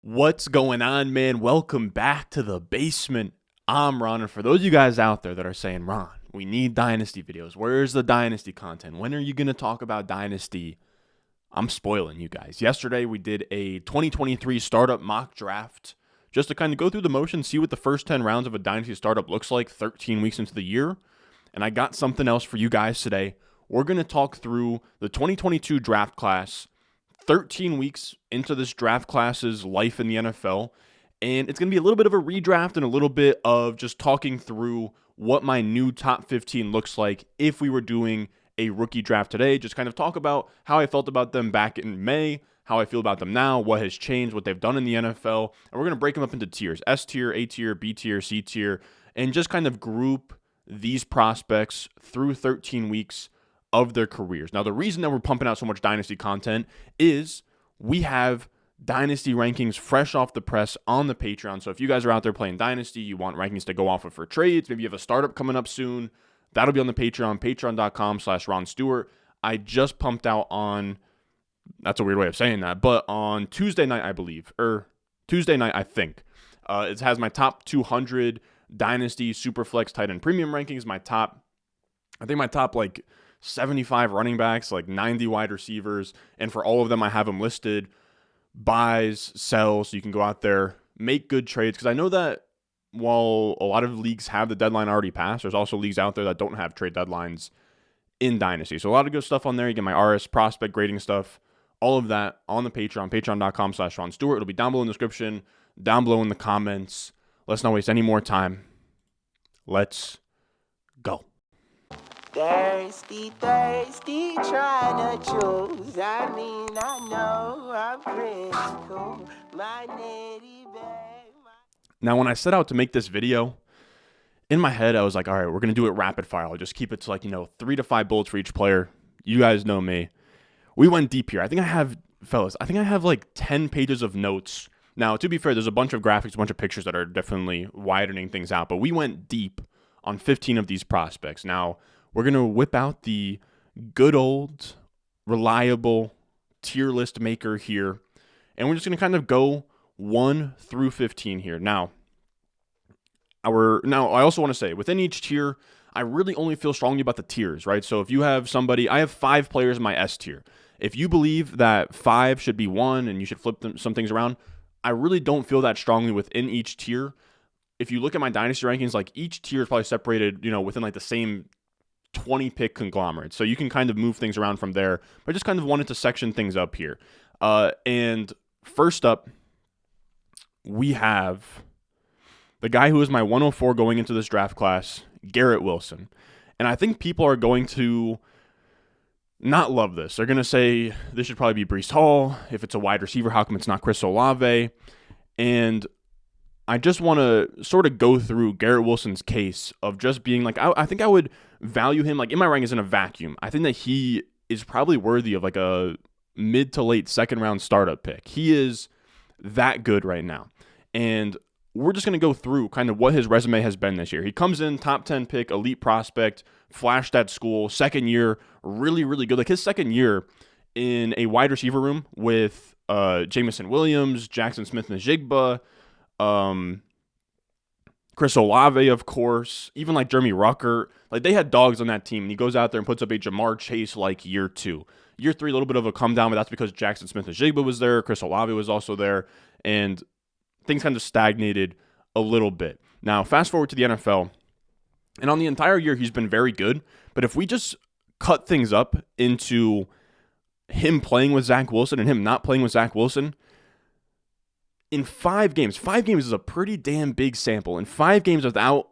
What's going on, man? Welcome back to the basement. I'm Ron, and for those of you guys out there that are saying, Ron, we need Dynasty videos. Where's the Dynasty content? When are you going to talk about Dynasty? I'm spoiling you guys. Yesterday, we did a 2023 startup mock draft just to kind of go through the motions, see what the first 10 rounds of a Dynasty startup looks like 13 weeks into the year. And I got something else for you guys today. We're going to talk through the 2022 draft class, 13 weeks into this draft class's life in the NFL, and it's going to be a little bit of a redraft and a little bit of just talking through what my new top 15 looks like if we were doing a rookie draft today. Just kind of talk about how I felt about them back in May, how I feel about them now, what has changed, what they've done in the NFL, and we're going to break them up into tiers: S tier, A tier, B tier, C tier, and just kind of group these prospects through 13 weeks of their careers. Now, the reason that we're pumping out so much Dynasty content is we have Dynasty rankings fresh off the press on the Patreon. So if you guys are out there playing Dynasty, you want rankings to go off of for trades, maybe you have a startup coming up soon, that'll be on the Patreon, patreon.com/Ron Stewart. I just pumped out on, that's a weird way of saying that, but on Tuesday night, I believe, or Tuesday night, I think, it has my top 200 Dynasty Superflex tight end premium rankings, my top like 75 running backs, like 90 wide receivers, and for all of them, I have them listed, buys, sells, so you can go out there, make good trades, because I know that while a lot of leagues have the deadline already passed, there's also leagues out there that don't have trade deadlines in Dynasty. So a lot of good stuff on there. You get my RS prospect grading stuff, all of that on the Patreon, patreon.com/Ron Stewart. It'll be down below in the description, down below in the comments. Let's not waste any more time. Let's go. Thirsty, thirsty, trying to choose. I know I'm pretty cool. My nitty bag. Now, when I set out to make this video, in my head, I was like, all right, we're going to do it rapid fire. I'll just keep it to 3 to 5 bullets for each player. You guys know me. We went deep here. I think I have like 10 pages of notes. Now, to be fair, there's a bunch of graphics, a bunch of pictures that are definitely widening things out, but we went deep on 15 of these prospects. Now, we're going to whip out the good old, reliable tier list maker here, and we're just going to kind of go 1 through 15 here. Now, I also want to say, within each tier, I really only feel strongly about the tiers, right? So if you have somebody, I have 5 players in my S tier. If you believe that 5 should be 1 and you should flip some things around, I really don't feel that strongly within each tier. If you look at my Dynasty rankings, like each tier is probably separated, within like the same 20 pick conglomerate. So you can kind of move things around from there, but I just kind of wanted to section things up here. And first up, we have the guy who is my 104 going into this draft class, Garrett Wilson. And I think people are going to not love this. They're going to say this should probably be Breece Hall. If it's a wide receiver, how come it's not Chris Olave? And I just want to sort of go through Garrett Wilson's case of just being like, I think I would value him like in my rankings in a vacuum. I think that he is probably worthy of like a mid to late second round startup pick. He is that good right now. And we're just going to go through kind of what his resume has been this year. He comes in top 10 pick, elite prospect, flashed at school, second year, really, really good. Like his second year in a wide receiver room with Jamison Williams, Jackson Smith-Njigba, Chris Olave, of course, even like Jeremy Ruckert. Like they had dogs on that team, and he goes out there and puts up a Jamar Chase like year 2. Year 3, a little bit of a come down, but that's because Jackson Smith-Njigba was there, Chris Olave was also there, and things kind of stagnated a little bit. Now, fast forward to the NFL, and on the entire year, he's been very good, but if we just cut things up into him playing with Zach Wilson and him not playing with Zach Wilson, in 5 games is a pretty damn big sample. In 5 games without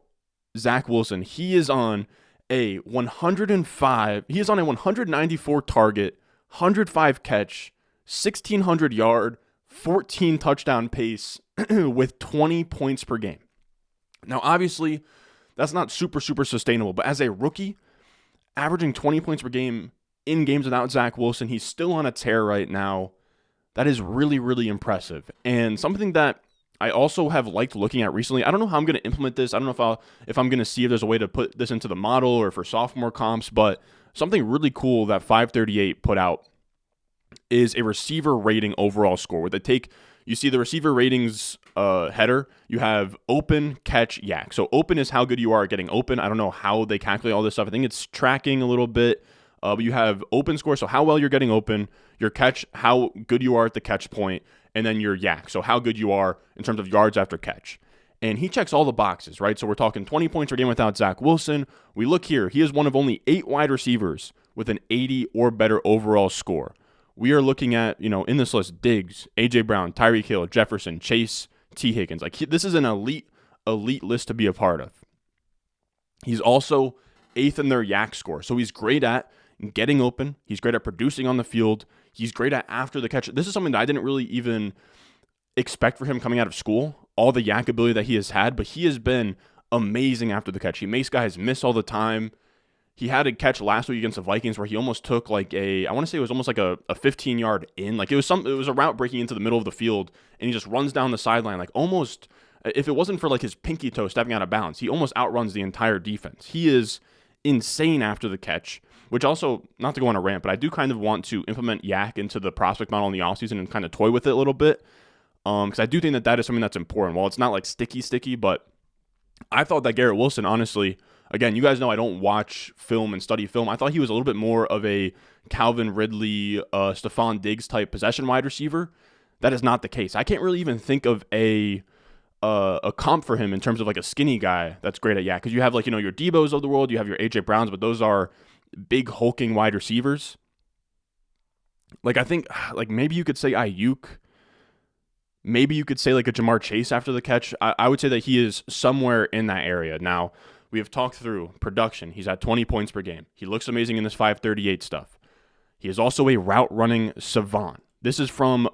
Zach Wilson, he is on a 194 target, 105 catch, 1,600 yard, 14 touchdown pace with 20 points per game. Now, obviously, that's not super sustainable, but as a rookie, averaging 20 points per game in games without Zach Wilson, he's still on a tear right now. That is really, really impressive. And something that I also have liked looking at recently, I don't know how I'm going to implement this. I don't know if I'm going to see if there's a way to put this into the model or for sophomore comps, but something really cool that 538 put out is a receiver rating overall score where they take, you see the receiver ratings header. You have open, catch, yak. So open is how good you are at getting open. I don't know how they calculate all this stuff. I think it's tracking a little bit. But you have open score, so how well you're getting open. Your catch, how good you are at the catch point. And then your yak, so how good you are in terms of yards after catch. And he checks all the boxes, right? So we're talking 20 points per game without Zach Wilson. We look here. He is one of only 8 wide receivers with an 80 or better overall score. We are looking at, in this list, Diggs, A.J. Brown, Tyreek Hill, Jefferson, Chase, T. Higgins. This is an elite list to be a part of. He's also 8th in their yak score. So he's great at getting open. He's great at producing on the field. He's great at after the catch. This is something that I didn't really even expect for him coming out of school, all the yak ability that he has had, but he has been amazing after the catch. He makes guys miss all the time. He had a catch last week against the Vikings where he almost took I want to say it was almost like a 15-yard in. It was a route breaking into the middle of the field, and he just runs down the sideline almost, if it wasn't for his pinky toe stepping out of bounds, he almost outruns the entire defense. He is insane after the catch, which also, not to go on a rant, but I do kind of want to implement yak into the prospect model in the offseason and kind of toy with it a little bit, because I do think that is something that's important. While it's not sticky, but I thought that Garrett Wilson, honestly, again, you guys know I don't watch film and study film. I thought he was a little bit more of a Calvin Ridley, Stephon Diggs type possession wide receiver. That is not the case. I can't really even think of a comp for him in terms of a skinny guy that's great at yak, because you have your Debos of the world, you have your A.J. Browns, but those are big hulking wide receivers. I think maybe you could say Ayuk. Maybe you could say a Jamar Chase after the catch. I would say that he is somewhere in that area. Now, we have talked through production. He's at 20 points per game. He looks amazing in this 538 stuff. He is also a route running savant. This is from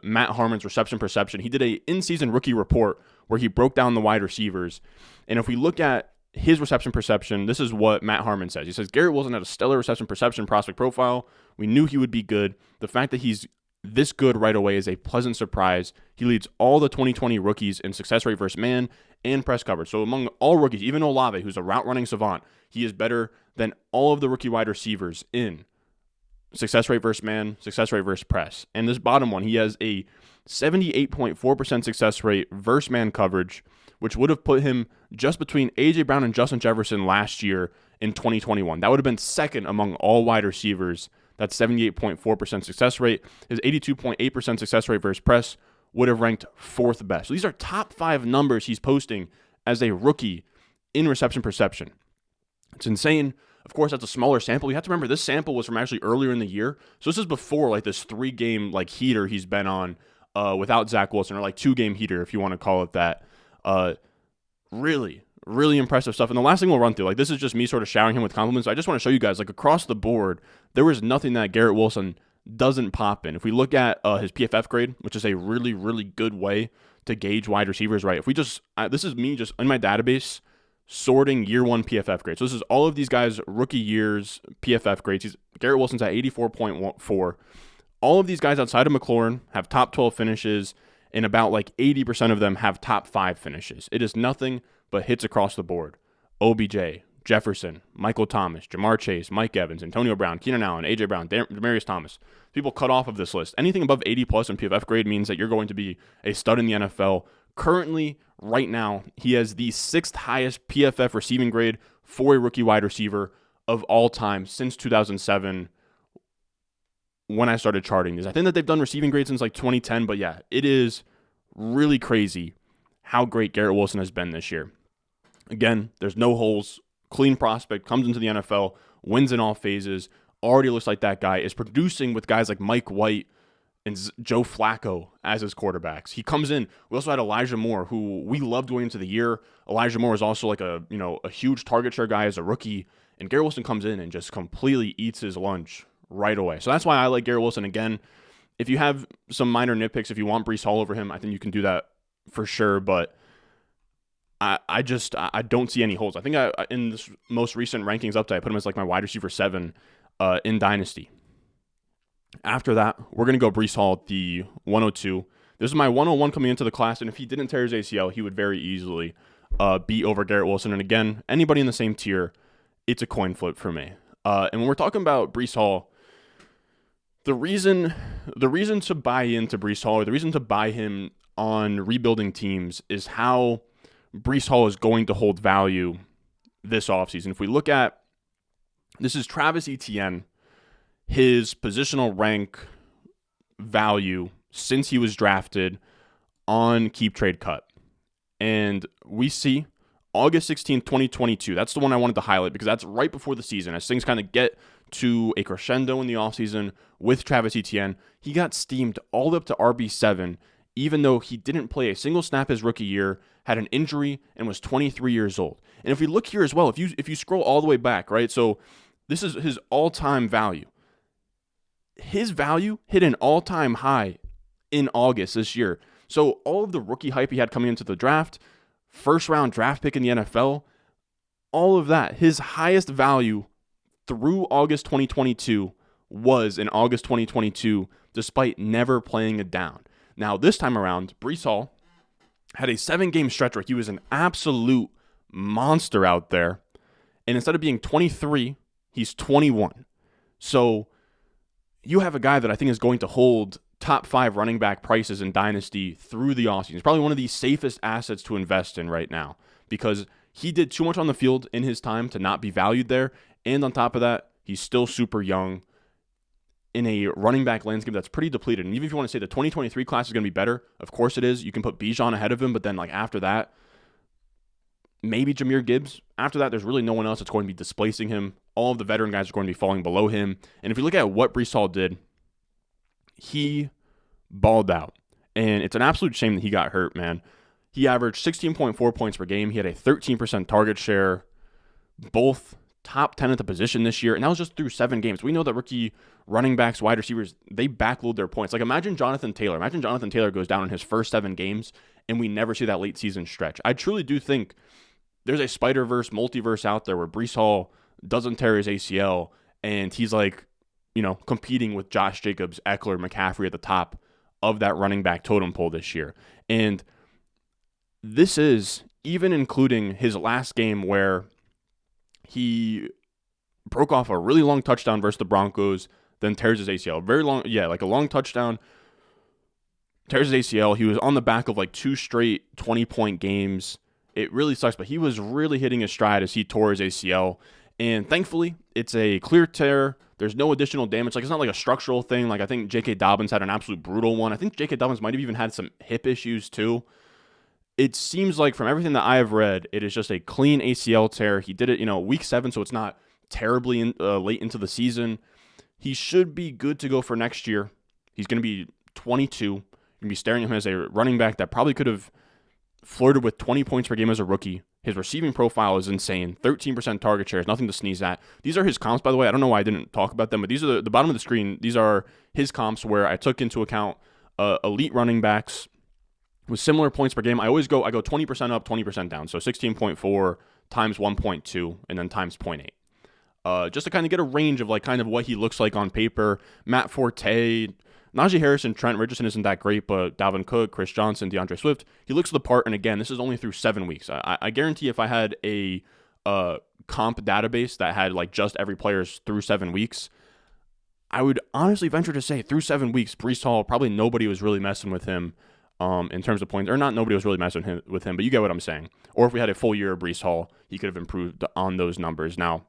Matt Harmon's Reception Perception. He did a in-season rookie report where he broke down the wide receivers. And if we look at his reception perception, this is what Matt Harmon says. He says, Garrett Wilson had a stellar reception perception prospect profile. We knew he would be good. The fact that he's this good right away is a pleasant surprise. He leads all the 2020 rookies in success rate versus man and press coverage. So among all rookies, even Olave, who's a route running savant, he is better than all of the rookie wide receivers in success rate versus man, success rate versus press. And this bottom one, he has a 78.4% success rate versus man coverage, which would have put him just between A.J. Brown and Justin Jefferson last year in 2021. That would have been second among all wide receivers. That's 78.4% success rate. His 82.8% success rate versus press would have ranked 4th best. So these are top 5 numbers he's posting as a rookie in reception perception. It's insane. Of course, that's a smaller sample. You have to remember this sample was from actually earlier in the year. So this is before this 3-game heater he's been on without Zach Wilson, or 2-game heater if you want to call it that. Really, really impressive stuff. And the last thing we'll run through, this is just me sort of showering him with compliments. I just want to show you guys, across the board, there was nothing that Garrett Wilson doesn't pop in. If we look at his PFF grade, which is a really, really good way to gauge wide receivers, right? If we just, this is me just in my database sorting year 1 PFF grades. So this is all of these guys' rookie years PFF grades. Garrett Wilson's at 84.4. All of these guys outside of McLaurin have top 12 finishes, and about 80% of them have top 5 finishes. It is nothing but hits across the board. OBJ, Jefferson, Michael Thomas, Jamar Chase, Mike Evans, Antonio Brown, Keenan Allen, A.J. Brown, Demaryius Thomas. People cut off of this list. Anything above 80 plus in PFF grade means that you're going to be a stud in the NFL. Currently, right now, he has the 6th highest PFF receiving grade for a rookie wide receiver of all time since 2007, when I started charting these. I think that they've done receiving grades since 2010, but yeah, it is really crazy how great Garrett Wilson has been this year. Again, there's no holes. Clean prospect, comes into the NFL, wins in all phases, already looks like that guy, is producing with guys like Mike White and Joe Flacco as his quarterbacks. He comes in. We also had Elijah Moore, who we loved going into the year. Elijah Moore is also a huge target share guy as a rookie, and Garrett Wilson comes in and just completely eats his lunch right away. So that's why I like Garrett Wilson. Again, if you have some minor nitpicks, if you want Breece Hall over him, I think you can do that for sure, but I don't see any holes. I think in this most recent rankings update, I put him as my wide receiver 7 in Dynasty. After that, we're going to go Breece Hall at the 102. This is my 101 coming into the class, and if he didn't tear his ACL, he would very easily beat over Garrett Wilson. And again, anybody in the same tier, it's a coin flip for me. And when we're talking about Breece Hall, the reason to buy into Breece Hall, or the reason to buy him on rebuilding teams, is how Breece Hall is going to hold value this offseason. If we look at, this is Travis Etienne, his positional rank value since he was drafted on Keep Trade Cut. And we see August 16th, 2022. That's the one I wanted to highlight because that's right before the season. As things kind of get to a crescendo in the offseason with Travis Etienne, he got steamed all the way up to RB7, even though he didn't play a single snap his rookie year, had an injury, and was 23 years old. And if we look here as well, if you scroll all the way back, right? So this is his all-time value. His value hit an all-time high in August this year. So all of the rookie hype he had coming into the draft, first-round draft pick in the NFL, all of that, his highest value through August 2022 was in August 2022, despite never playing a down. Now, this time around, Breece Hall had a 7-game stretch where he was an absolute monster out there. And instead of being 23, he's 21. So you have a guy that I think is going to hold top 5 running back prices in Dynasty through the offseason. He's probably one of the safest assets to invest in right now because he did too much on the field in his time to not be valued there. And on top of that, he's still super young in a running back landscape that's pretty depleted. And even if you want to say the 2023 class is going to be better, of course it is. You can put Bijan ahead of him, but then like after that, maybe Jahmyr Gibbs. After that, there's really no one else that's going to be displacing him. All of the veteran guys are going to be falling below him. And if you look at what Breece Hall did, he balled out. And it's an absolute shame that he got hurt, man. He averaged 16.4 points per game. He had a 13% target share, both top 10 at the position this year. And that was just through 7 games. We know that rookie running backs, wide receivers, they backload their points. Like imagine Jonathan Taylor. Imagine Jonathan Taylor goes down in his first 7 games and we never see that late season stretch. I truly do think there's a Spider-Verse, multiverse out there where Breece Hall doesn't tear his ACL and he's like, competing with Josh Jacobs, Eckler, McCaffrey at the top of that running back totem pole this year. And this is even including his last game where he broke off a really long touchdown versus the Broncos, then tears his ACL. Very long, like a long touchdown, tears his ACL. He was on the back of like 2 straight 20-point games. It really sucks, but he was really hitting his stride as he tore his ACL. And thankfully, it's a clear tear. There's no additional damage. Like, it's not like a structural thing. Like, I think J.K. Dobbins had an absolute brutal one. I think J.K. Dobbins might have even had some hip issues, too. It seems like, from everything that I have read, it is just a clean ACL tear. He did it, week 7, so it's not terribly late into the season. He should be good to go for next year. He's going to be 22. You're going to be staring at him as a running back that probably could have flirted with 20 points per game as a rookie. His receiving profile is insane. 13% target share is nothing to sneeze at. These are his comps, by the way. I don't know why I didn't talk about them, but these are the bottom of the screen. These are his comps where I took into account elite running backs with similar points per game. I go 20% up, 20% down. So 16.4 times 1.2 and then times 0.8. Just to kind of get a range of like kind of what he looks like on paper. Matt Forte, Najee Harris, and Trent Richardson isn't that great, but Dalvin Cook, Chris Johnson, DeAndre Swift, he looks the part. And again, this is only through 7 weeks. I guarantee if I had a comp database that had like just every player's through 7 weeks, I would honestly venture to say through 7 weeks, Breece Hall, probably nobody was really messing with him in terms of points, or not nobody was really messing with him, but you get what I'm saying. Or if we had a full year of Breece Hall, he could have improved on those numbers. Now,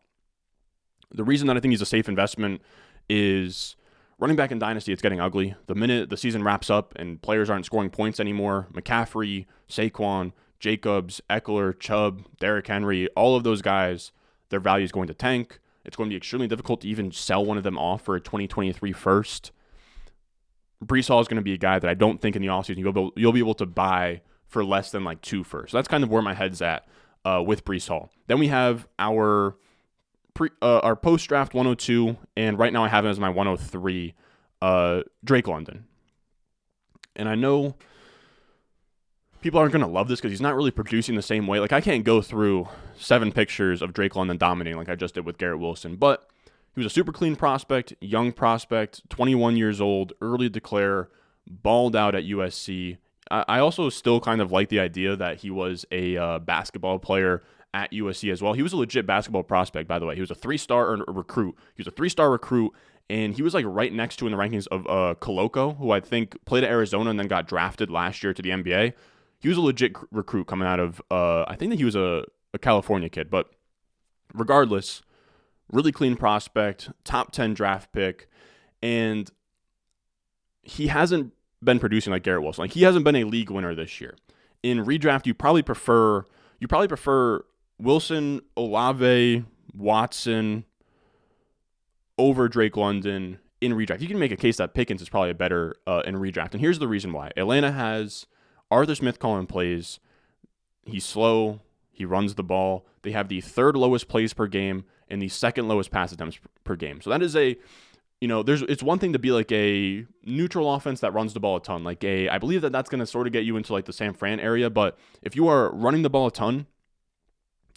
the reason that I think he's a safe investment is running back in Dynasty, it's getting ugly. The minute the season wraps up and players aren't scoring points anymore, McCaffrey, Saquon, Jacobs, Eckler, Chubb, Derrick Henry, all of those guys, their value is going to tank. It's going to be extremely difficult to even sell one of them off for a 2023 first. Breece Hall is going to be a guy that I don't think in the offseason you'll be able to buy for less than like 2 firsts. So that's kind of where my head's at with Breece Hall. Then we have our post-draft 102, and right now I have him as my 103, Drake London. And I know people aren't going to love this because he's not really producing the same way. Like, I can't go through 7 pictures of Drake London dominating like I just did with Garrett Wilson, but he was a super clean prospect, young prospect, 21 years old, early declare, balled out at USC. I also still kind of like the idea that he was a basketball player at USC as well. He was a legit basketball prospect, by the way. He was a 3-star recruit. He was a 3-star recruit, And he was like right next to in the rankings of Koloko, who I think played at Arizona and then got drafted last year to the NBA. He was a legit recruit coming out of, I think that he was a California kid. But regardless, really clean prospect, top 10 draft pick. And he hasn't been producing like Garrett Wilson. Like, he hasn't been a league winner this year. In redraft, you probably prefer Wilson, Olave, Watson over Drake London in redraft. You can make a case that Pickens is probably better in redraft. And here's the reason why. Atlanta has Arthur Smith calling plays. He's slow. He runs the ball. They have the third lowest plays per game and the second lowest pass attempts per game. So that is it's one thing to be like a neutral offense that runs the ball a ton. I believe that's going to sort of get you into like the San Fran area. But if you are running the ball a ton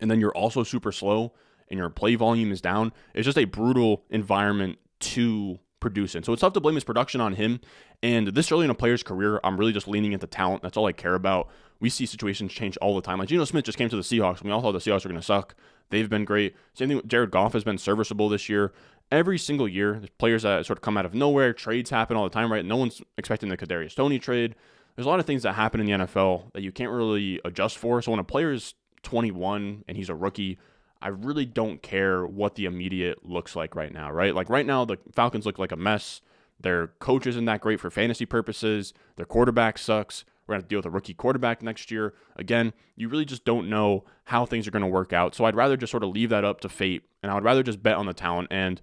and then you're also super slow and your play volume is down, it's just a brutal environment to produce in. So it's tough to blame his production on him. And this early in a player's career, I'm really just leaning into talent. That's all I care about. We see situations change all the time. Like Geno Smith just came to the Seahawks, and we all thought the Seahawks were going to suck. They've been great. Same thing with Jared Goff has been serviceable this year. Every single year, there's players that sort of come out of nowhere. Trades happen all the time, right? No one's expecting the Kadarius Toney trade. There's a lot of things that happen in the NFL that you can't really adjust for. So when a player is 21 and he's a rookie, I really don't care what the immediate looks like right now, right? Like right now, the Falcons look like a mess. Their coach isn't that great for fantasy purposes. Their quarterback sucks. We're going to deal with a rookie quarterback next year. Again, you really just don't know how things are going to work out. So I'd rather just sort of leave that up to fate, and I would rather just bet on the talent. And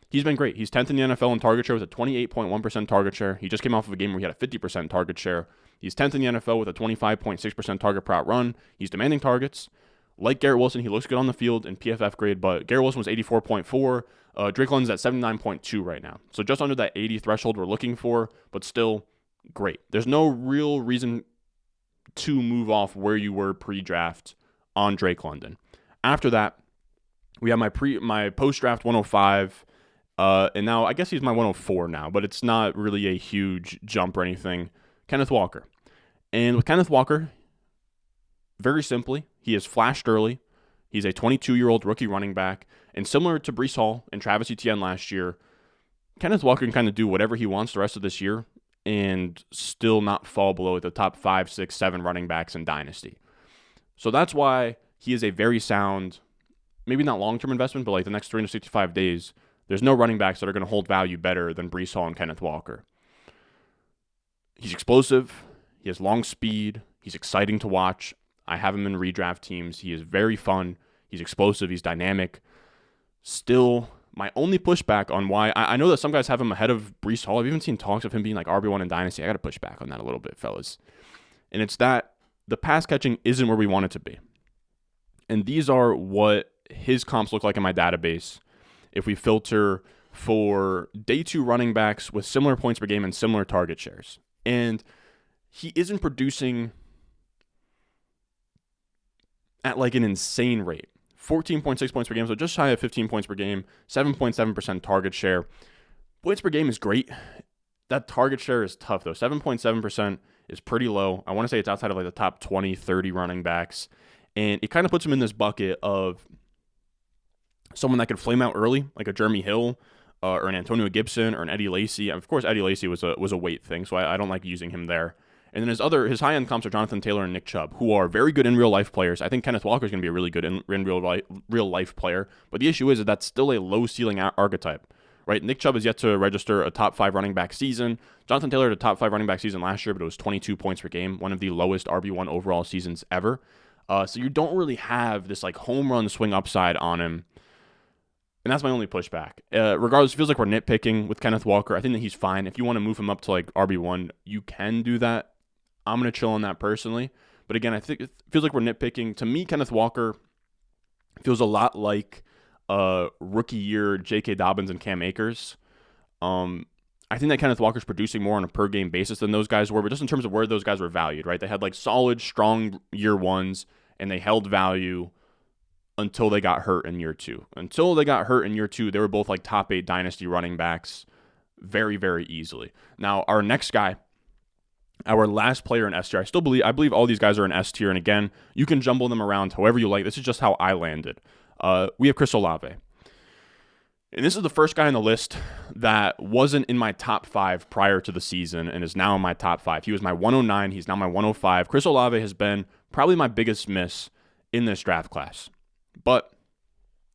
he's been great. He's 10th in the NFL in target share with a 28.1% target share. He just came off of a game where he had a 50% target share. He's 10th in the NFL with a 25.6% target per out run. He's demanding targets. Like Garrett Wilson, he looks good on the field in PFF grade, but Garrett Wilson was 84.4. Drake London's at 79.2 right now. So just under that 80 threshold we're looking for, but still great. There's no real reason to move off where you were pre-draft on Drake London. After that, we have my post-draft 105, and now I guess he's my 104 now, but it's not really a huge jump or anything. Kenneth Walker. And with Kenneth Walker, very simply, he has flashed early. He's a 22-year-old rookie running back. And similar to Breece Hall and Travis Etienne last year, Kenneth Walker can kind of do whatever he wants the rest of this year and still not fall below the top 5, 6, 7 running backs in Dynasty. So that's why he is a very sound, maybe not long-term investment, but like the next 365 days, there's no running backs that are going to hold value better than Breece Hall and Kenneth Walker. He's explosive. He has long speed. He's exciting to watch. I have him in redraft teams. He is very fun. He's explosive. He's dynamic. Still, my only pushback on why I know that some guys have him ahead of Breece Hall. I've even seen talks of him being like RB1 in Dynasty. I got to push back on that a little bit, fellas. And it's that the pass catching isn't where we want it to be. And these are what his comps look like in my database if we filter for day 2 running backs with similar points per game and similar target shares. And he isn't producing at like an insane rate. 14.6 points per game, so just shy of 15 points per game, 7.7% target share. Points per game is great. That target share is tough, though. 7.7% is pretty low. I want to say it's outside of like the top 20, 30 running backs. And it kind of puts him in this bucket of someone that could flame out early, like a Jeremy Hill or an Antonio Gibson or an Eddie Lacy. Of course, Eddie Lacy was a weight thing, so I don't like using him there. And then his high-end comps are Jonathan Taylor and Nick Chubb, who are very good in real-life players. I think Kenneth Walker is going to be a really good in real-life player. But the issue is that that's still a low-ceiling archetype, right? Nick Chubb is yet to register a top 5 running back season. Jonathan Taylor had a top 5 running back season last year, but it was 22 points per game, one of the lowest RB1 overall seasons ever. So you don't really have this like home run swing upside on him. And that's my only pushback. Regardless, it feels like we're nitpicking with Kenneth Walker. I think that he's fine. If you want to move him up to like RB1, you can do that. I'm going to chill on that personally. But again, I think it feels like we're nitpicking. To me, Kenneth Walker feels a lot like rookie year J.K. Dobbins and Cam Akers. I think that Kenneth Walker's producing more on a per-game basis than those guys were, but just in terms of where those guys were valued, right? They had like solid, strong year ones, and they held value until they got hurt in year 2. Until they got hurt in year 2, they were both like top 8 dynasty running backs very, very easily. Now, our next guy, our last player in S tier, I believe all these guys are in S tier, and again, you can jumble them around however you like. This is just how I landed. We have Chris Olave. And this is the first guy on the list that wasn't in my top 5 prior to the season and is now in my top 5. He was my 109. He's now my 105. Chris Olave has been probably my biggest miss in this draft class. But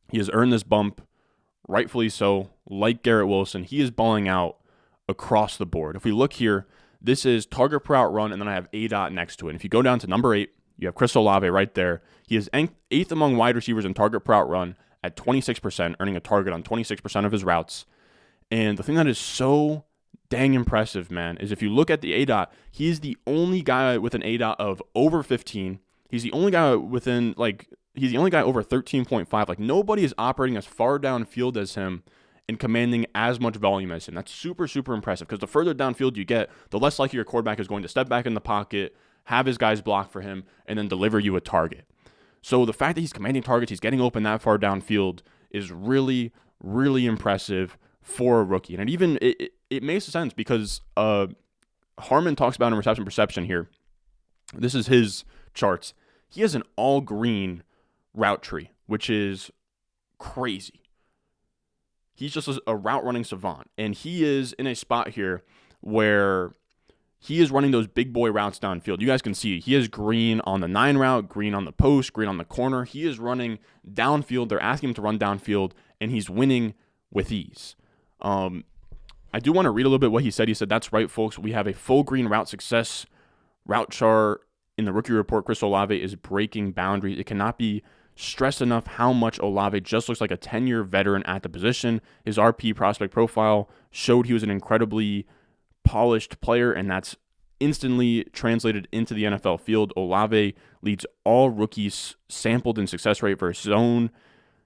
he has earned this bump, rightfully so. Like Garrett Wilson, he is balling out across the board. If we look here, this is target per out run, and then I have ADOT next to it. And if you go down to number 8, you have Chris Olave right there. He is 8th among wide receivers in target per out run at 26%, earning a target on 26% of his routes. And the thing that is so dang impressive, man, is if you look at the ADOT, he's the only guy with an ADOT of over 15. He's the only guy he's the only guy over 13.5. Like, nobody is operating as far downfield as him and commanding as much volume as him. That's super, super impressive, because the further downfield you get, the less likely your quarterback is going to step back in the pocket, have his guys block for him, and then deliver you a target. So the fact that he's commanding targets, he's getting open that far downfield is really, really impressive for a rookie. And it makes sense because Harmon talks about in reception perception here. This is his charts. He has an all green route tree, which is crazy. He's just a route running savant. And he is in a spot here where he is running those big boy routes downfield. You guys can see he has green on the 9 route, green on the post, green on the corner. He is running downfield. They're asking him to run downfield, and he's winning with ease. I do want to read a little bit what he said. He said, "That's right, folks. We have a full green route success route chart in the rookie report. Chris Olave is breaking boundaries. It cannot be stressed enough how much Olave just looks like a 10-year veteran at the position. His RP prospect profile showed he was an incredibly polished player, and that's instantly translated into the NFL field. Olave leads all rookies sampled in success rate versus zone.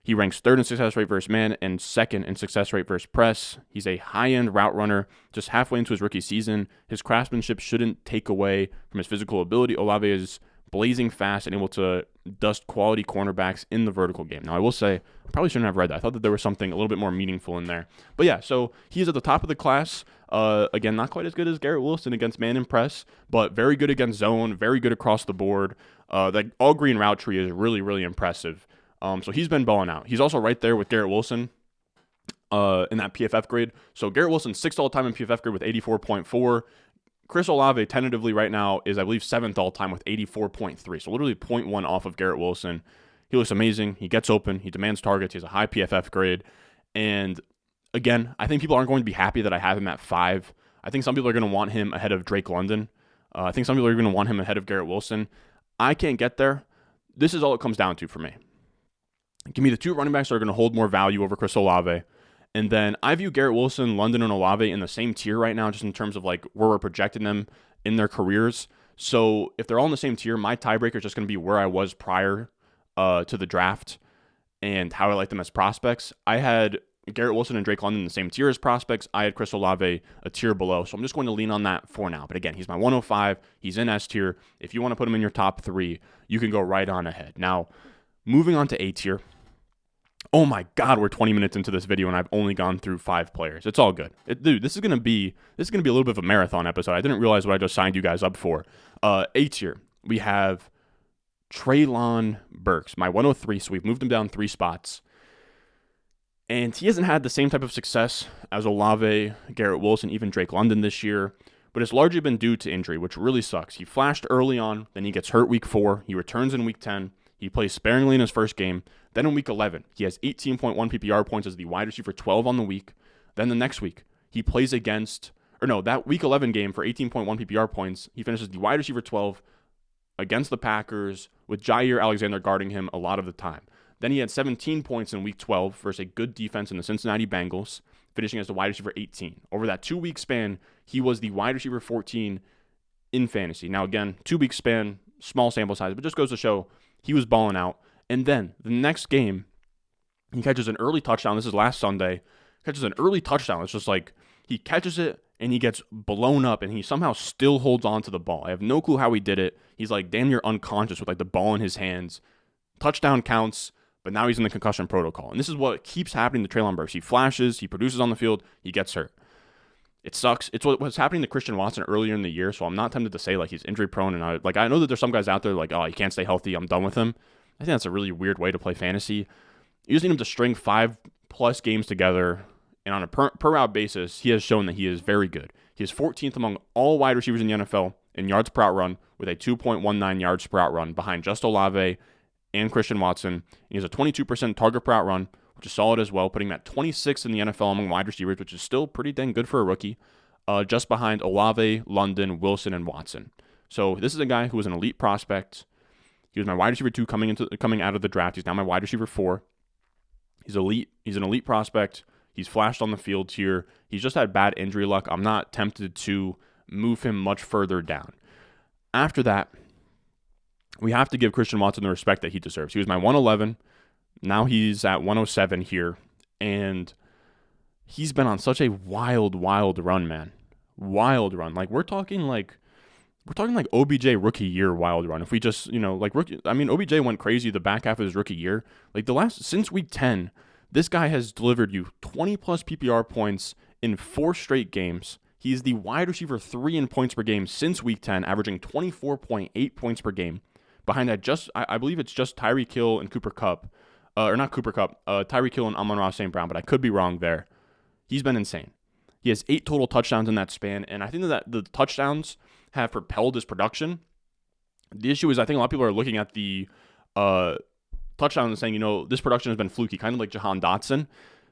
He ranks 3rd in success rate versus man and 2nd in success rate versus press. He's a high-end route runner just halfway into his rookie season. His craftsmanship shouldn't take away from his physical ability. Olave is blazing fast and able to dust quality cornerbacks in the vertical game." Now, I will say, I probably shouldn't have read that. I thought that there was something a little bit more meaningful in there. But yeah, so he's at the top of the class. Again, not quite as good as Garrett Wilson against man and press, but very good against zone, very good across the board. The all-green route tree is really, really impressive. So he's been balling out. He's also right there with Garrett Wilson in that PFF grade. So Garrett Wilson, 6th all-time in PFF grade with 84.4. Chris Olave, tentatively right now, is, I believe, 7th all-time with 84.3. So literally 0.1 off of Garrett Wilson. He looks amazing. He gets open. He demands targets. He has a high PFF grade. And again, I think people aren't going to be happy that I have him at 5. I think some people are going to want him ahead of Drake London. I think some people are going to want him ahead of Garrett Wilson. I can't get there. This is all it comes down to for me. Give me the 2 running backs that are going to hold more value over Chris Olave. And then I view Garrett Wilson, London, and Olave in the same tier right now, just in terms of like where we're projecting them in their careers. So if they're all in the same tier, my tiebreaker is just going to be where I was prior to the draft and how I like them as prospects. I had Garrett Wilson and Drake London in the same tier as prospects. I had Chris Olave a tier below. So I'm just going to lean on that for now. But again, he's my 105. He's in S tier. If you want to put him in your top 3, you can go right on ahead. Now, moving on to A tier. Oh my God, we're 20 minutes into this video and I've only gone through 5 players. It's all good. Dude, this is gonna be a little bit of a marathon episode. I didn't realize what I just signed you guys up for. A tier, we have Treylon Burks, my 103. So we've moved him down 3 spots. And he hasn't had the same type of success as Olave, Garrett Wilson, even Drake London this year. But it's largely been due to injury, which really sucks. He flashed early on, then he gets hurt week 4. He returns in week 10. He plays sparingly in his first game. Then in week 11, he has 18.1 PPR points as the wide receiver 12 on the week. Then the next week, he plays that week 11 game for 18.1 PPR points, he finishes the wide receiver 12 against the Packers with Jair Alexander guarding him a lot of the time. Then he had 17 points in week 12 versus a good defense in the Cincinnati Bengals, finishing as the wide receiver 18. Over that 2-week span, he was the wide receiver 14 in fantasy. Now again, 2-week span, small sample size, but just goes to show he was balling out. And then the next game, he catches an early touchdown. This is last Sunday. Catches an early touchdown. It's just like he catches it and he gets blown up and he somehow still holds on to the ball. I have no clue how he did it. He's like damn near unconscious with like the ball in his hands. Touchdown counts, but now he's in the concussion protocol. And this is what keeps happening to Treylon Burks. He flashes, he produces on the field, he gets hurt. It sucks. It's what was happening to Christian Watson earlier in the year, so I'm not tempted to say like he's injury prone. And I know that there's some guys out there like, oh, he can't stay healthy, I'm done with him. I think that's a really weird way to play fantasy. You just need him to string 5 plus games together, and on a per route basis, he has shown that he is very good. He is 14th among all wide receivers in the NFL in yards per route run with a 2.19 yards per route run behind just Olave and Christian Watson. He has a 22% target per route run, which is solid as well, putting him at 26th in the NFL among wide receivers, which is still pretty dang good for a rookie, just behind Olave, London, Wilson, and Watson. So this is a guy who was an elite prospect. He was my wide receiver 2 coming out of the draft. He's now my wide receiver 4. He's elite. He's an elite prospect. He's flashed on the field here. He's just had bad injury luck. I'm not tempted to move him much further down. After that, we have to give Christian Watson the respect that he deserves. He was my 111. Now he's at 107 here. And he's been on such a wild run, man. Wild run. Like, we're talking like OBJ rookie year wild run. If we just, OBJ went crazy the back half of his rookie year. Like, since week 10, this guy has delivered you 20 plus PPR points in 4 straight games. He's the wide receiver 3 in points per game since week 10, averaging 24.8 points per game. Behind that, I believe it's just Tyreek Hill and Cooper Kupp. Tyreek Hill and Amon-Ra St. Brown, but I could be wrong there. He's been insane. He has 8 total touchdowns in that span, and I think that the touchdowns have propelled his production. The issue is I think a lot of people are looking at the touchdowns and saying, this production has been fluky, kind of like Jahan Dotson.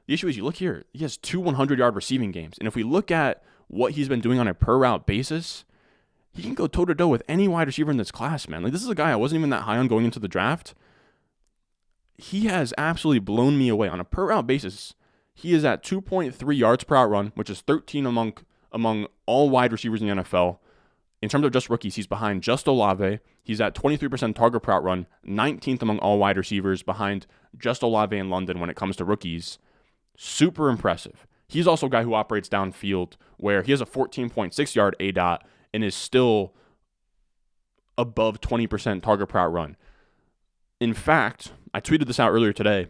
The issue is you look here, he has 2 100-yard receiving games, and if we look at what he's been doing on a per-route basis, he can go toe-to-toe with any wide receiver in this class, man. Like, this is a guy I wasn't even that high on going into the draft. He has absolutely blown me away. On a per-route basis, he is at 2.3 yards per route run, which is 13 among all wide receivers in the NFL. In terms of just rookies, he's behind just Olave. He's at 23% target per route run, 19th among all wide receivers, behind just Olave and London when it comes to rookies. Super impressive. He's also a guy who operates downfield, where he has a 14.6 yard ADOT and is still above 20% target per route run. In fact, I tweeted this out earlier today,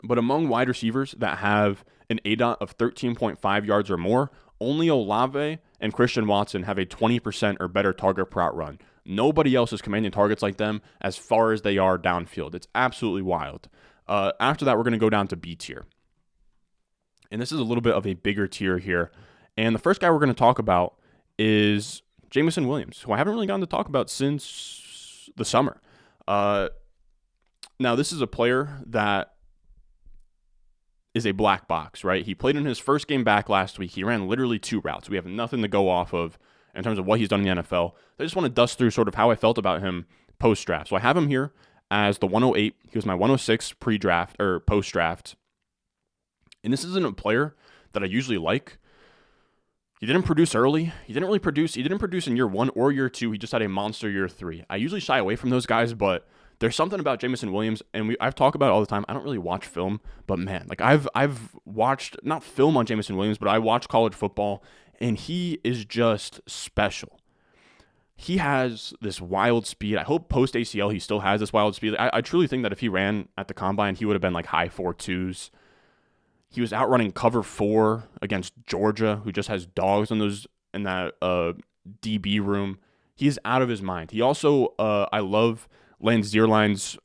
but among wide receivers that have an ADOT of 13.5 yards or more, only Olave and Christian Watson have a 20% or better target per route run. Nobody else is commanding targets like them as far as they are downfield. It's absolutely wild. After that, we're going to go down to B tier. And this is a little bit of a bigger tier here. And the first guy we're going to talk about is Jameson Williams, who I haven't really gotten to talk about since the summer. Now, this is a player that is a black box, right? He played in his first game back last week. He ran literally 2 routes. We have nothing to go off of in terms of what he's done in the NFL. I just want to dust through sort of how I felt about him post-draft. So I have him here as the 108. He was my 106 pre-draft or post-draft. And this isn't a player that I usually like. He didn't produce early. He didn't produce in year 1 or year 2. He just had a monster year 3. I usually shy away from those guys, but there's something about Jameson Williams, and I've talked about it all the time. I don't really watch film, but man, like I've watched, not film on Jameson Williams, but I watch college football, and he is just special. He has this wild speed. I hope post ACL he still has this wild speed. I truly think that if he ran at the combine, he would have been like high 4.2s. He was outrunning cover 4 against Georgia, who just has dogs in that DB room. He is out of his mind. He also, I love Lance Zierlein's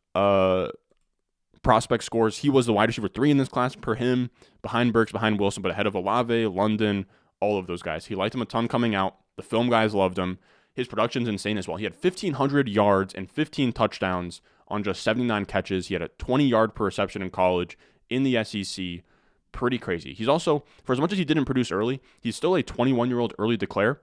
prospect scores. He was the wide receiver 3 in this class per him, behind Burks, behind Wilson, but ahead of Olave, London, all of those guys. He liked him a ton coming out. The film guys loved him. His production's insane as well. He had 1,500 yards and 15 touchdowns on just 79 catches. He had a 20-yard per reception in college in the SEC. Pretty crazy. He's also, for as much as he didn't produce early, he's still a 21-year-old early declare,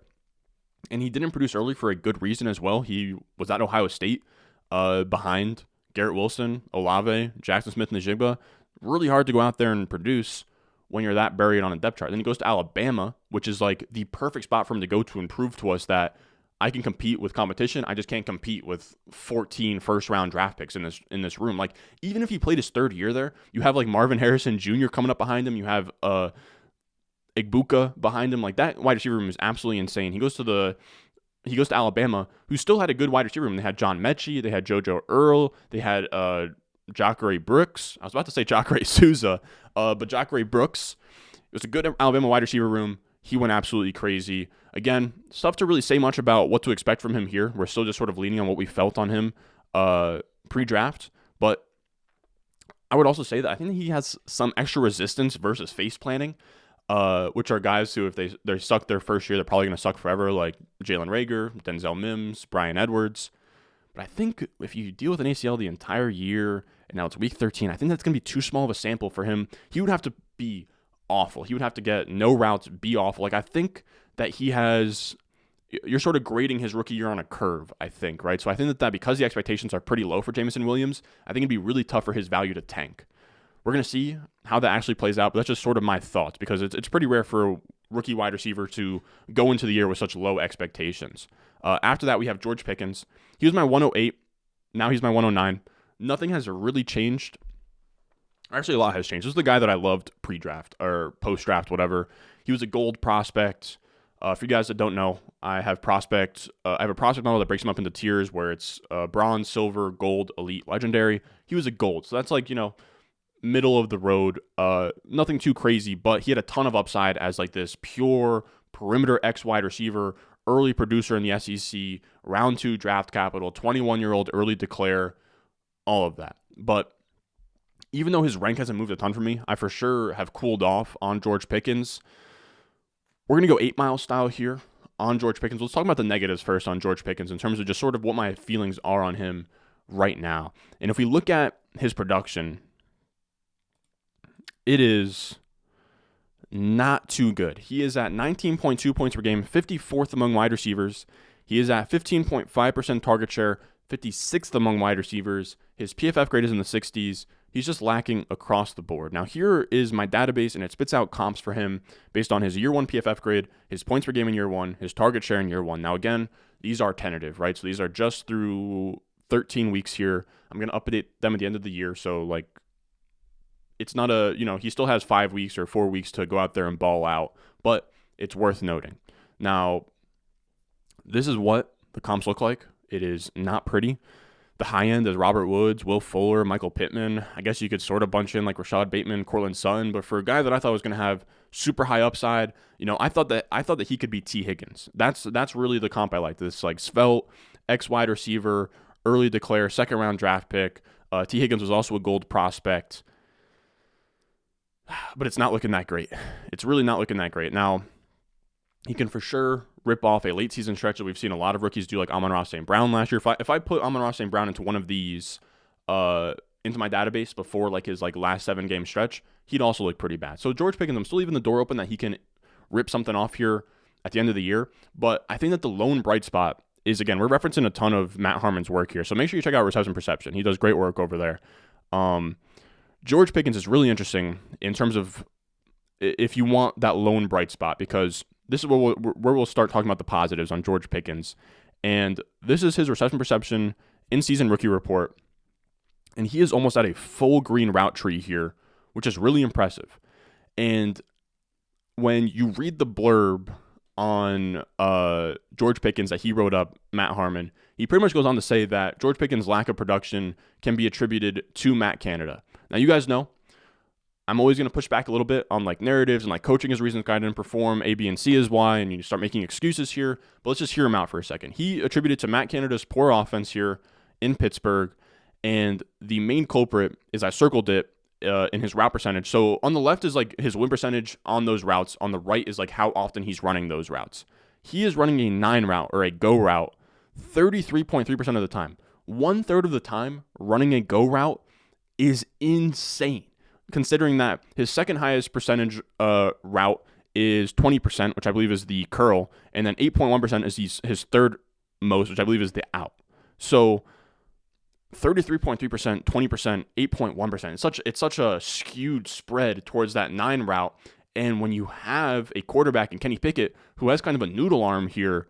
and he didn't produce early for a good reason as well. He was at Ohio State behind Garrett Wilson, Olave, Jackson Smith-Njigba. Really hard to go out there and produce when you're that buried on a depth chart. Then he goes to Alabama, which is like the perfect spot for him to go to and prove to us that I can compete with competition. I just can't compete with 14 first-round draft picks in this room. Like, even if he played his 3rd year there, you have like Marvin Harrison Jr. coming up behind him. You have Igbuka behind him. Like, that wide receiver room is absolutely insane. He goes to Alabama, who still had a good wide receiver room. They had John Mechie, they had JoJo Earl, they had Jacare Brooks. I was about to say Jacare Souza, but Jacare Brooks. It was a good Alabama wide receiver room. He went absolutely crazy. Again, stuff to really say much about what to expect from him here. We're still just sort of leaning on what we felt on him pre-draft. But I would also say that I think he has some extra resistance versus face planting, which are guys who, if they suck their first year, they're probably going to suck forever, like Jalen Reagor, Denzel Mims, Brian Edwards. But I think if you deal with an ACL the entire year, and now it's week 13, I think that's going to be too small of a sample for him. He would have to be awful. He would have to get no routes, be awful. Like, I think that you're sort of grading his rookie year on a curve, I think, right? So I think that because the expectations are pretty low for Jameson Williams, I think it'd be really tough for his value to tank. We're going to see how that actually plays out, but that's just sort of my thoughts, because it's pretty rare for a rookie wide receiver to go into the year with such low expectations. After that, we have George Pickens. He was my 108. Now he's my 109. Nothing has really changed. Actually, a lot has changed. This is the guy that I loved pre-draft or post-draft, whatever. He was a gold prospect. For you guys that don't know, I have a prospect model that breaks him up into tiers where it's bronze, silver, gold, elite, legendary. He was a gold, so that's like, middle of the road. Nothing too crazy, but he had a ton of upside as like this pure perimeter X wide receiver, early producer in the SEC, round 2 draft capital, 21-year-old early declare, all of that. But even though his rank hasn't moved a ton for me, I for sure have cooled off on George Pickens. We're going to go 8 Mile style here on George Pickens. Let's talk about the negatives first on George Pickens in terms of just sort of what my feelings are on him right now. And if we look at his production, it is not too good. He is at 19.2 points per game, 54th among wide receivers. He is at 15.5% target share, 56th among wide receivers. His PFF grade is in the 60s. He's just lacking across the board. Now, here is my database, and it spits out comps for him based on his year 1 PFF grade, his points per game in year 1, his target share in year 1. Now, again, these are tentative, right? So these are just through 13 weeks here. I'm going to update them at the end of the year. So, like, it's not he still has 5 weeks or 4 weeks to go out there and ball out, but it's worth noting. Now, this is what the comps look like. It is not pretty. The high end is Robert Woods, Will Fuller, Michael Pittman. I guess you could sort of bunch in like Rashad Bateman, Cortland Sutton, but for a guy that I thought was going to have super high upside, I thought that he could be T. Higgins. That's really the comp I like. This like svelte X wide receiver, early declare, second round draft pick. T. Higgins was also a gold prospect, but it's not looking that great. It's really not looking that great. Now, he can for sure rip off a late season stretch that we've seen a lot of rookies do, like Amon-Ra St. Brown last year. If I put Amon-Ra St. Brown into one of these, into my database before like his like last 7 game stretch, he'd also look pretty bad. So George Pickens, I'm still leaving the door open that he can rip something off here at the end of the year. But I think that the lone bright spot is, again, we're referencing a ton of Matt Harmon's work here. So make sure you check out Reception Perception. He does great work over there. George Pickens is really interesting in terms of if you want that lone bright spot, because this is where we'll start talking about the positives on George Pickens. And this is his reception perception in-season rookie report. And he is almost at a full green route tree here, which is really impressive. And when you read the blurb on George Pickens that he wrote up, Matt Harmon, he pretty much goes on to say that George Pickens' lack of production can be attributed to Matt Canada. Now, you guys know, I'm always going to push back a little bit on like narratives and like coaching is reasons guy didn't perform, A, B, and C is why, and you start making excuses here. But let's just hear him out for a second. He attributed to Matt Canada's poor offense here in Pittsburgh, and the main culprit is, I circled it in his route percentage. So on the left is like his win percentage on those routes. On the right is like how often he's running those routes. He is running a 9 route or a go route 33.3% of the time. 1/3 of the time running a go route is insane, considering that his second highest percentage route is 20%, which I believe is the curl, and then 8.1% is his third most, which I believe is the out. So 33.3%, 20%, 8.1%. It's such a skewed spread towards that 9 route. And when you have a quarterback in Kenny Pickett who has kind of a noodle arm here,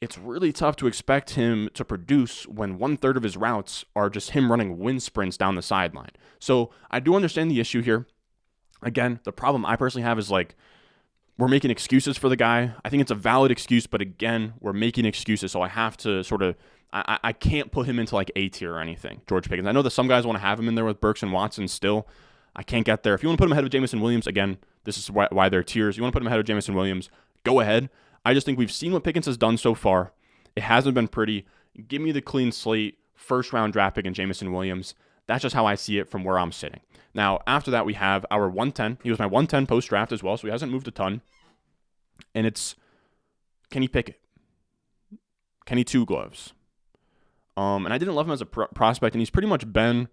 it's really tough to expect him to produce when 1/3 of his routes are just him running wind sprints down the sideline. So I do understand the issue here. Again, the problem I personally have is like, we're making excuses for the guy. I think it's a valid excuse, but again, we're making excuses. So I have to sort of, I can't put him into like A tier or anything, George Pickens. I know that some guys want to have him in there with Burks and Watson still. I can't get there. If you want to put him ahead of Jameson Williams, again, this is why they're tiers. You want to put him ahead of Jameson Williams, go ahead. I just think we've seen what Pickens has done so far. It hasn't been pretty. Give me the clean slate, first round draft pick in Jameson Williams. That's just how I see it from where I'm sitting. Now, after that, we have our 110. He was my 110 post-draft as well, so he hasn't moved a ton. And it's Kenny Pickett. Kenny Two Gloves. And I didn't love him as a prospect, and he's pretty much been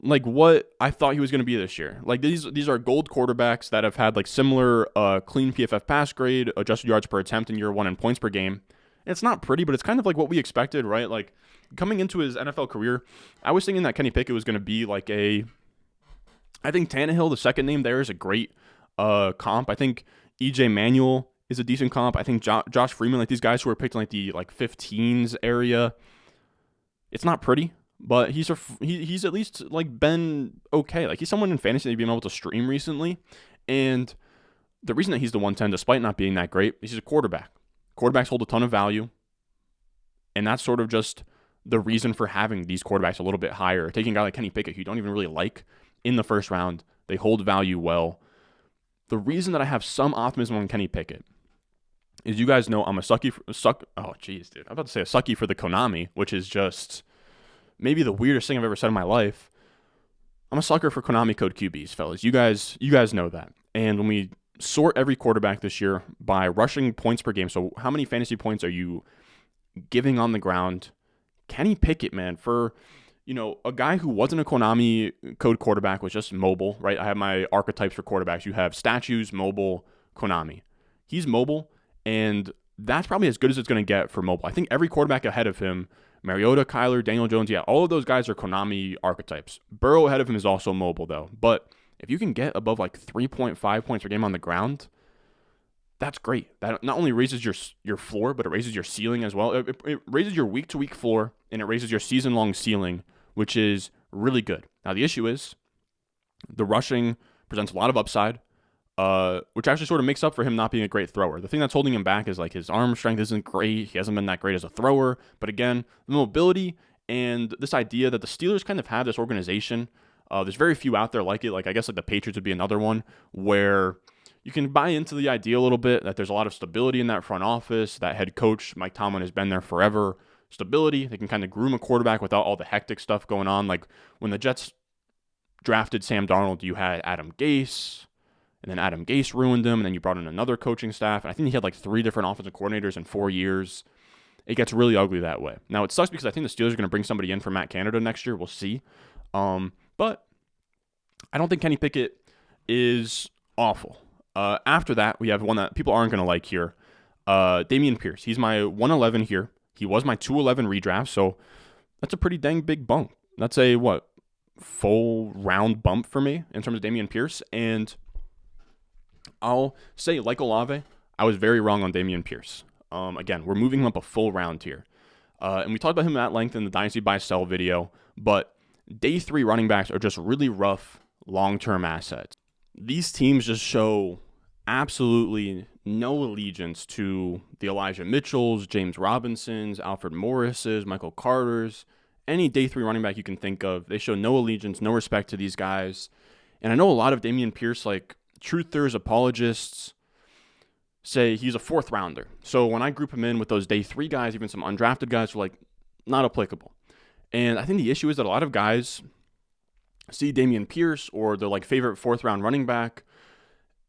like what I thought he was going to be this year. Like these are gold quarterbacks that have had like similar clean PFF pass grade, adjusted yards per attempt in year one, and points per game. And it's not pretty, but it's kind of like what we expected, right? Like coming into his NFL career, I was thinking that Kenny Pickett was going to be like I think Tannehill, the second name there, is a great comp. I think EJ Manuel is a decent comp. I think Josh Freeman, like these guys who were picked in like the 15s area. It's not pretty, but he's at least like been okay. Like he's someone in fantasy that you've been able to stream recently. And the reason that he's the 110, despite not being that great, is he's a quarterback. Quarterbacks hold a ton of value. And that's sort of just the reason for having these quarterbacks a little bit higher. Taking a guy like Kenny Pickett, who you don't even really like in the first round, they hold value well. The reason that I have some optimism on Kenny Pickett is you guys know I'm a sucky for I'm about to say a sucky for the Konami, which is just maybe the weirdest thing I've ever said in my life. I'm a sucker for Konami code QBs, fellas. You guys know that. And when we sort every quarterback this year by rushing points per game, so how many fantasy points are you giving on the ground? Kenny Pickett, man, for a guy who wasn't a Konami code quarterback, was just mobile, right? I have my archetypes for quarterbacks. You have statues, mobile, Konami. He's mobile, and that's probably as good as it's going to get for mobile. I think every quarterback ahead of him, Mariota, Kyler, Daniel Jones, all of those guys are Konami archetypes. Burrow ahead of him is also mobile, though. But if you can get above like 3.5 points per game on the ground, that's great. That not only raises your floor, but it raises your ceiling as well. It raises your week-to-week floor, and it raises your season-long ceiling, which is really good. Now, the issue is the rushing presents a lot of upside, which actually sort of makes up for him not being a great thrower. The thing that's holding him back is like his arm strength isn't great. He hasn't been that great as a thrower. But again, the mobility and this idea that the Steelers kind of have this organization, there's very few out there like it. Like I guess like the Patriots would be another one where you can buy into the idea a little bit that there's a lot of stability in that front office. That head coach, Mike Tomlin, has been there forever. Stability. They can kind of groom a quarterback without all the hectic stuff going on. Like when the Jets drafted Sam Darnold, you had Adam Gase, and then Adam Gase ruined him, and then you brought in another coaching staff. And I think he had like 3 different offensive coordinators in 4 years. It gets really ugly that way. Now, it sucks because I think the Steelers are going to bring somebody in for Matt Canada next year. We'll see. But I don't think Kenny Pickett is awful. After that, we have one that people aren't going to like here. Dameon Pierce. He's my 111 here. He was my 211 redraft, so that's a pretty dang big bump. That's a, full round bump for me in terms of Dameon Pierce. And I'll say, like Olave, I was very wrong on Dameon Pierce. Again, we're moving him up a full round here. And we talked about him at length in the Dynasty Buy Sell video, but day 3 running backs are just really rough long-term assets. These teams just show absolutely no allegiance to the Elijah Mitchells, James Robinsons, Alfred Morrises, Michael Carters, any day 3 running back you can think of. They show no allegiance, no respect to these guys. And I know a lot of Dameon Pierce, like truthers, apologists, say he's a 4th rounder. So when I group him in with those day 3 guys, even some undrafted guys, are like not applicable. And I think the issue is that a lot of guys see Dameon Pierce or their like favorite 4th round running back,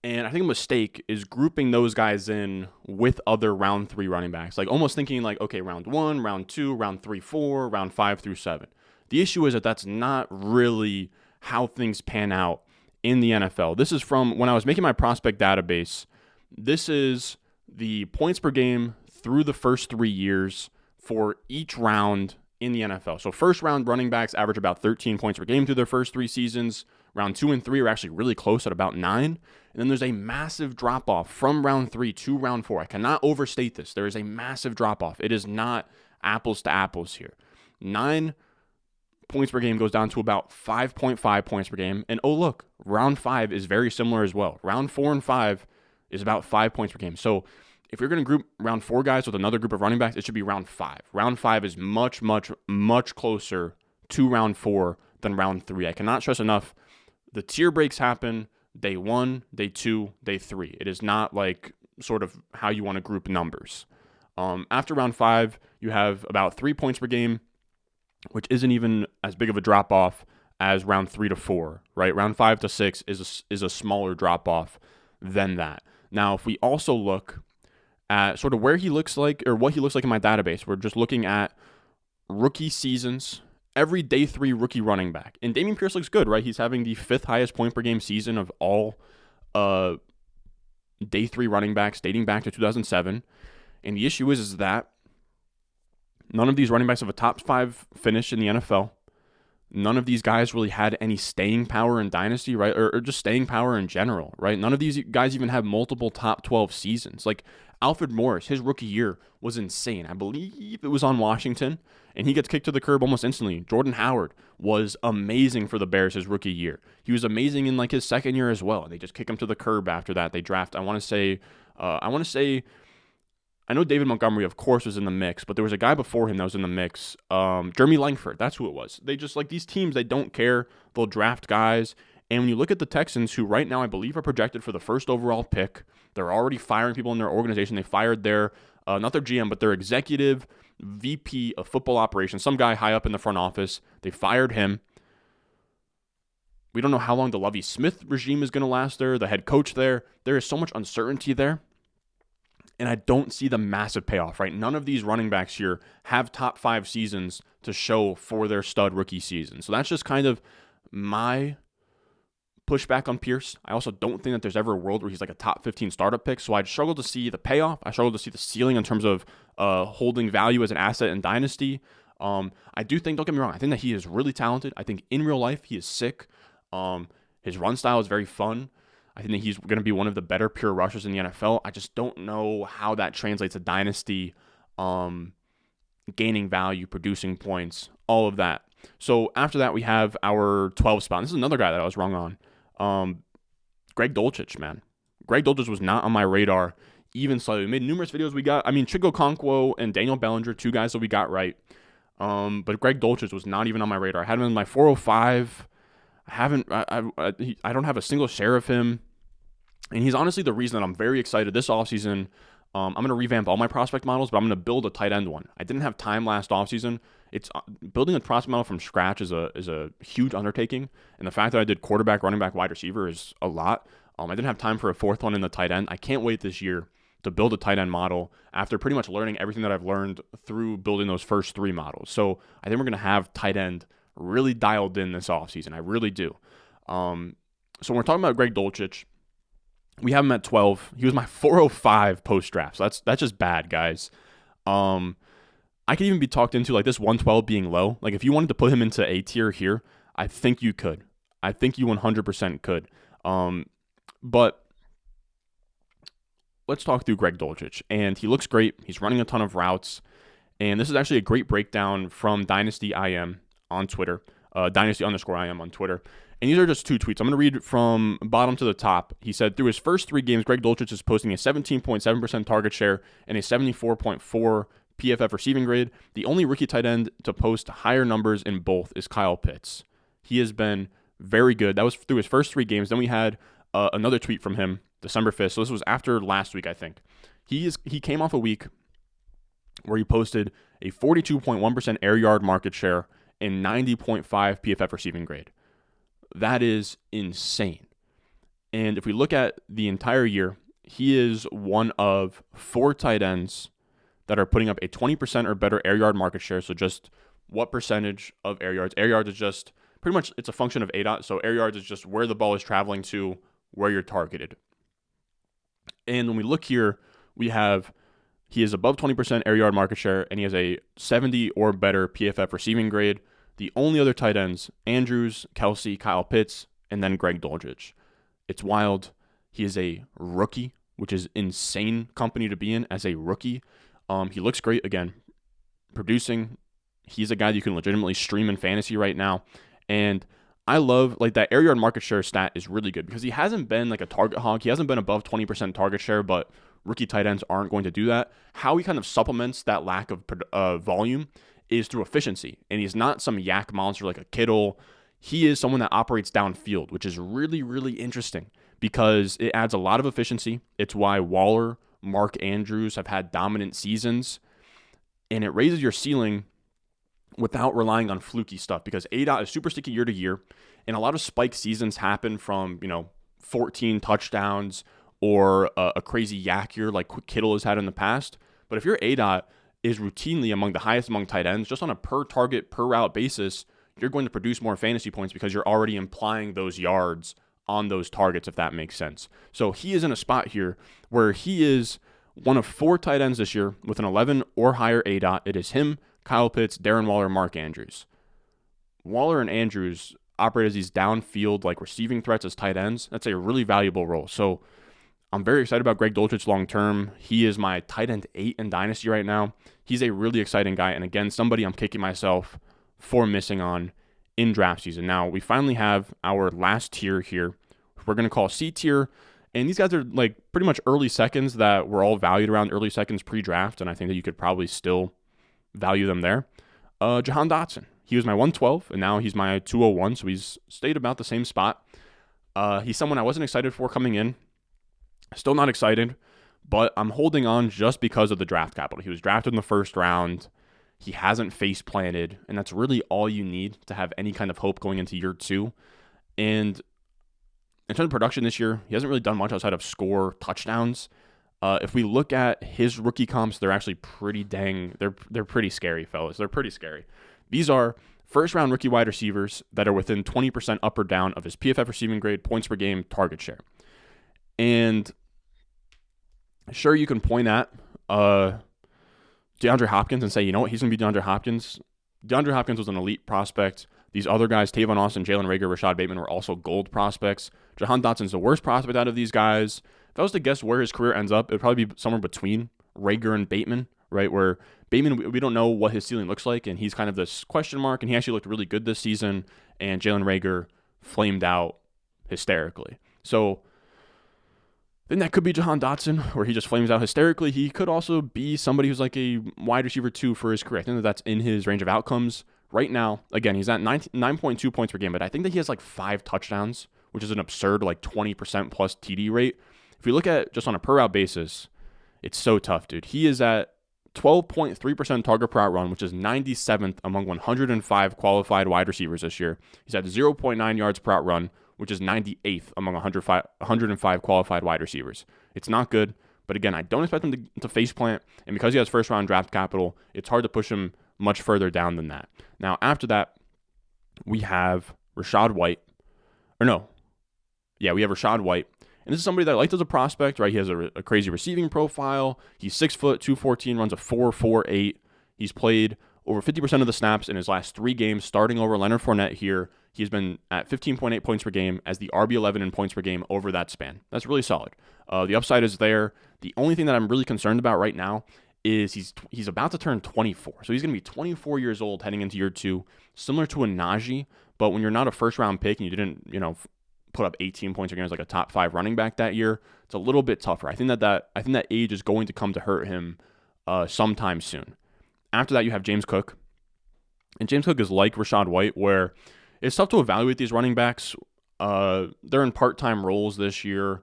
and I think a mistake is grouping those guys in with other round 3 running backs, like almost thinking like, okay, round 1, round 2, round 3, 4, round 5 through 7. The issue is that that's not really how things pan out in the NFL. This is from when I was making my prospect database. This is the points per game through the first 3 years for each round in the NFL. So first round running backs average about 13 points per game through their first 3 seasons. Round 2 and 3 are actually really close at about 9. And then there's a massive drop-off from round 3 to round 4. I cannot overstate this. There is a massive drop-off. It is not apples to apples here. 9 points per game goes down to about 5.5 points per game. And oh, look, round 5 is very similar as well. Round 4 and 5 is about 5 points per game. So if you're going to group round 4 guys with another group of running backs, it should be round 5. Round 5 is much, much, much closer to round 4 than round 3. I cannot stress enough. The tier breaks happen day 1, day 2, day 3. It is not like sort of how you want to group numbers. After round 5, you have about 3 points per game which isn't even as big of a drop off as round 3 to 4, right? Round 5 to 6 is a smaller drop off than that. Now, if we also look at sort of where he looks like or what he looks like in my database, we're just looking at rookie seasons, every day 3 rookie running back. And Dameon Pierce looks good, right? He's having the 5th highest point per game season of all day 3 running backs dating back to 2007. And the issue is that none of these running backs have a top 5 finish in the NFL. None of these guys really had any staying power in Dynasty, right? Or just staying power in general, right? None of these guys even have multiple top 12 seasons. Like Alfred Morris, his rookie year was insane. I believe it was on Washington, and he gets kicked to the curb almost instantly. Jordan Howard was amazing for the Bears his rookie year. He was amazing in like his second year as well, and they just kick him to the curb after that. They draft, I know David Montgomery, of course, was in the mix, but there was a guy before him that was in the mix. Jeremy Langford, that's who it was. They just, like, these teams, they don't care. They'll draft guys. And when you look at the Texans, who right now I believe are projected for the first overall pick, they're already firing people in their organization. They fired their, not their GM, but their executive VP of football operations, some guy high up in the front office. They fired him. We don't know how long the Lovie Smith regime is going to last there, the head coach there. There is so much uncertainty there. And I don't see the massive payoff, right? None of these running backs here have top 5 seasons to show for their stud rookie season. So that's just kind of my pushback on Pierce. I also don't think that there's ever a world where he's like a top 15 startup pick. So I'd struggle to see the payoff. I struggle to see the ceiling in terms of holding value as an asset in Dynasty. I do think, don't get me wrong, I think that he is really talented. I think in real life he is sick. His run style is very fun. I think that he's going to be one of the better pure rushers in the NFL. I just don't know how that translates to Dynasty, gaining value, producing points, all of that. So after that, we have our 12 spot. This is another guy that I was wrong on. Greg Dulcich, man. Greg Dulcich was not on my radar even slightly. We made numerous videos. Chico Okonkwo and Daniel Bellinger, 2 guys that we got right. But Greg Dulcich was not even on my radar. I had him in my 405. I don't have a single share of him. And he's honestly the reason that I'm very excited this offseason. I'm going to revamp all my prospect models, but I'm going to build a tight end one. I didn't have time last offseason. It's building a prospect model from scratch is a huge undertaking. And the fact that I did quarterback, running back, wide receiver is a lot. I didn't have time for a 4th one in the tight end. I can't wait this year to build a tight end model after pretty much learning everything that I've learned through building those first 3 models. So I think we're going to have tight end really dialed in this offseason. I really do. So when we're talking about Greg Dulcich, we have him at 12. He was my 405 post-draft. So that's just bad, guys. I could even be talked into like this 112 being low. Like if you wanted to put him into A tier here, I think you could. I think you 100% could. But let's talk through Greg Dulcich. And he looks great. He's running a ton of routes. And this is actually a great breakdown from Dynasty IM on Twitter. Dynasty_IM on Twitter. And these are just 2 tweets. I'm going to read from bottom to the top. He said, through his first 3 games, Greg Dulcich is posting a 17.7% target share and a 74.4 PFF receiving grade. The only rookie tight end to post higher numbers in both is Kyle Pitts. He has been very good. That was through his first 3 games. Then we had another tweet from him, December 5th. So this was after last week, I think. He came off a week where he posted a 42.1% air yard market share and 90.5 PFF receiving grade. That is insane. And if we look at the entire year, he is one of 4 tight ends that are putting up a 20% or better air yard market share. So just what percentage of air yards? Air yards is just pretty much, it's a function of ADOT. So air yards is just where the ball is traveling to, where you're targeted. And when we look here, he is above 20% air yard market share, and he has a 70 or better PFF receiving grade. The only other tight ends, Andrews, Kelsey, Kyle Pitts, and then Greg Dulcich. It's wild. He is a rookie, which is insane company to be in as a rookie. He looks great, again, producing. He's a guy that you can legitimately stream in fantasy right now. And I love, like, that air yard market share stat is really good because he hasn't been like a target hog. He hasn't been above 20% target share, but rookie tight ends aren't going to do that. How he kind of supplements that lack of volume is through efficiency. And he's not some yak monster like a Kittle. He is someone that operates downfield, which is really, really interesting because it adds a lot of efficiency. It's why Waller, Mark Andrews have had dominant seasons. And it raises your ceiling without relying on fluky stuff, because ADOT is super sticky year to year, and a lot of spike seasons happen from 14 touchdowns or a crazy yak year like Kittle has had in the past. But if your ADOT is routinely among the highest among tight ends, just on a per target, per route basis, you're going to produce more fantasy points because you're already implying those yards on those targets, if that makes sense. So he is in a spot here where he is one of 4 tight ends this year with an 11 or higher ADOT. It is him, Kyle Pitts, Darren Waller, Mark Andrews. Waller and Andrews operate as these downfield like receiving threats as tight ends. That's a really valuable role. So I'm very excited about Greg Dulcich long term. He is my tight end 8 in Dynasty right now. He's a really exciting guy. And again, somebody I'm kicking myself for missing on in draft season. Now, we finally have our last tier here. We're going to call C tier. And these guys are like pretty much early seconds that were all valued around early seconds pre-draft. And I think that you could probably still value them there. Jahan Dotson. He was my 112, and now he's my 201. So he's stayed about the same spot. He's someone I wasn't excited for coming in. Still not excited, but I'm holding on just because of the draft capital. He was drafted in the first round. He hasn't face planted, and that's really all you need to have any kind of hope going into year 2. And in terms of production this year, he hasn't really done much outside of score touchdowns. If we look at his rookie comps, they're actually pretty they're pretty scary, fellas. They're pretty scary. These are first-round rookie wide receivers that are within 20% up or down of his PFF receiving grade, points per game, target share. And sure, you can point at DeAndre Hopkins and say, you know what, he's going to be DeAndre Hopkins. DeAndre Hopkins was an elite prospect. These other guys, Tavon Austin, Jalen Reagor, Rashad Bateman, were also gold prospects. Jahan Dotson's the worst prospect out of these guys. If I was to guess where his career ends up, it would probably be somewhere between Reagor and Bateman, right? Where Bateman, we don't know what his ceiling looks like, and he's kind of this question mark, and he actually looked really good this season, and Jalen Reagor flamed out hysterically. So then that could be Jahan Dotson, where he just flames out hysterically. He could also be somebody who's like a wide receiver 2 for his career. I think that's in his range of outcomes. Right now, again, he's at 9.2 points per game, but I think that he has like 5 touchdowns, which is an absurd like 20% plus TD rate. If you look at just on a per route basis, it's so tough, dude. He is at 12.3% target per route run, which is 97th among 105 qualified wide receivers this year. He's at 0.9 yards per route run, which is 98th among 105 qualified wide receivers. It's not good, but again, I don't expect him to face plant, and because he has first-round draft capital, it's hard to push him much further down than that. Now, after that, we have Rachaad White. We have Rachaad White. And this is somebody that I liked as a prospect, right? He has a crazy receiving profile. He's 6 foot, 214, runs a 4.48. He's played over 50% of the snaps in his last 3 games, starting over Leonard Fournette here. He's been at 15.8 points per game as the RB11 in points per game over that span. That's really solid. The upside is there. The only thing that I'm really concerned about right now is he's about to turn 24. So he's going to be 24 years old heading into year 2, similar to a Najee. But when you're not a first-round pick and you didn't, put up 18 points per game as like a top 5 running back that year, it's a little bit tougher. I think that age is going to come to hurt him sometime soon. After that, you have James Cook. And James Cook is like Rachaad White, where it's tough to evaluate these running backs. They're in part-time roles this year.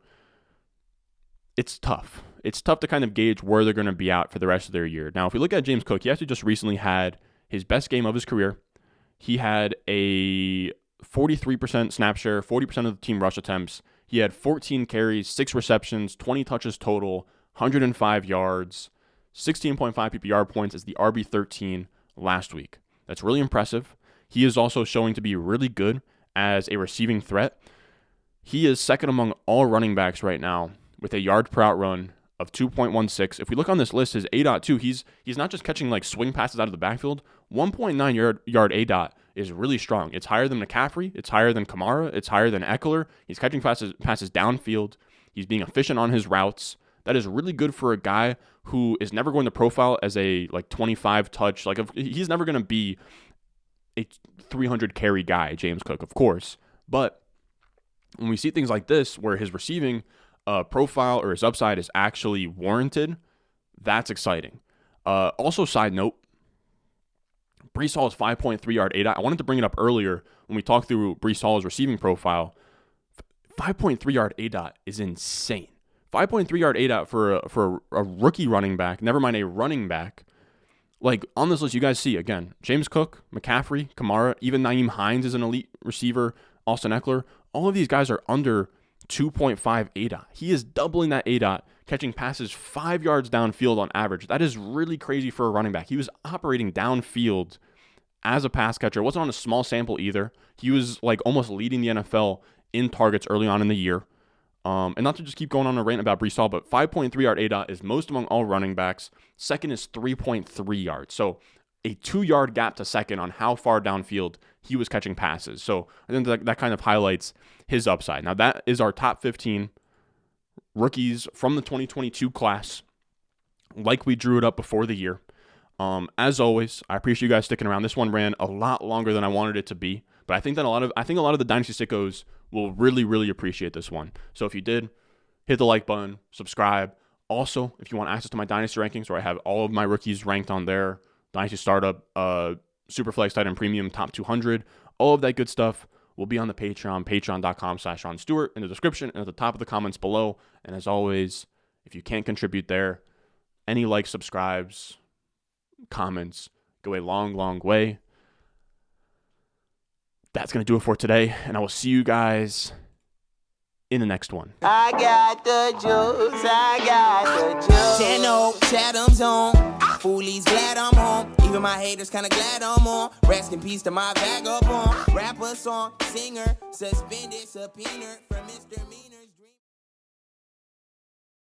It's tough. It's tough to kind of gauge where they're going to be at for the rest of their year. Now, if we look at James Cook, he actually just recently had his best game of his career. He had a 43% snap share, 40% of the team rush attempts. He had 14 carries, 6 receptions, 20 touches total, 105 yards, 16.5 PPR points as the RB13 last week. That's really impressive. He is also showing to be really good as a receiving threat. He is second among all running backs right now with a yard per out run of 2.16. If we look on this list, his A.2, he's not just catching like swing passes out of the backfield. 1.9 yard A. is really strong. It's higher than McCaffrey. It's higher than Kamara. It's higher than Eckler. He's catching passes downfield. He's being efficient on his routes. That is really good for a guy who is never going to profile as a 25 touch. He's never going to be a 300 carry guy, James Cook, of course. But when we see things like this, where his receiving profile or his upside is actually warranted, that's exciting. Also, side note, Breece Hall's 5.3 yard A.dot. I wanted to bring it up earlier when we talked through Breece Hall's receiving profile. 5.3 yard A.dot is insane. 5.3 yard A.dot for a rookie running back, never mind a running back, like on this list, you guys see again, James Cook, McCaffrey, Kamara, even Naeem Hines is an elite receiver, Austin Eckler. All of these guys are under 2.5 ADOT. He is doubling that ADOT, catching passes 5 yards downfield on average. That is really crazy for a running back. He was operating downfield as a pass catcher. It wasn't on a small sample either. He was like almost leading the NFL in targets early on in the year. And not to just keep going on a rant about Breece Hall, but 5.3 yard ADOT is most among all running backs. Second is 3.3 yards. So a 2 yard gap to second on how far downfield he was catching passes. So I think that kind of highlights his upside. Now that is our top 15 rookies from the 2022 class, like we drew it up before the year. As always, I appreciate you guys sticking around. This one ran a lot longer than I wanted it to be, but I think a lot of the Dynasty sickos will really, really appreciate this one. So if you did, hit the like button, subscribe. Also, if you want access to my Dynasty rankings, where I have all of my rookies ranked on there, Dynasty Startup, Superflex Tight End Premium, Top 200, all of that good stuff will be on the Patreon, patreon.com/Stewart, in the description and at the top of the comments below. And as always, if you can't contribute there, any likes, subscribes, comments go a long, long way. That's going to do it for today, and I will see you guys in the next one. I got the juice, I got the juice. 10-0, Chatham's on. Foolies glad I'm home. Even my haters kinda glad I'm on. Rest in peace to my vagabond. Rapper, song, singer, suspended, subpoena from Mr. Meaner.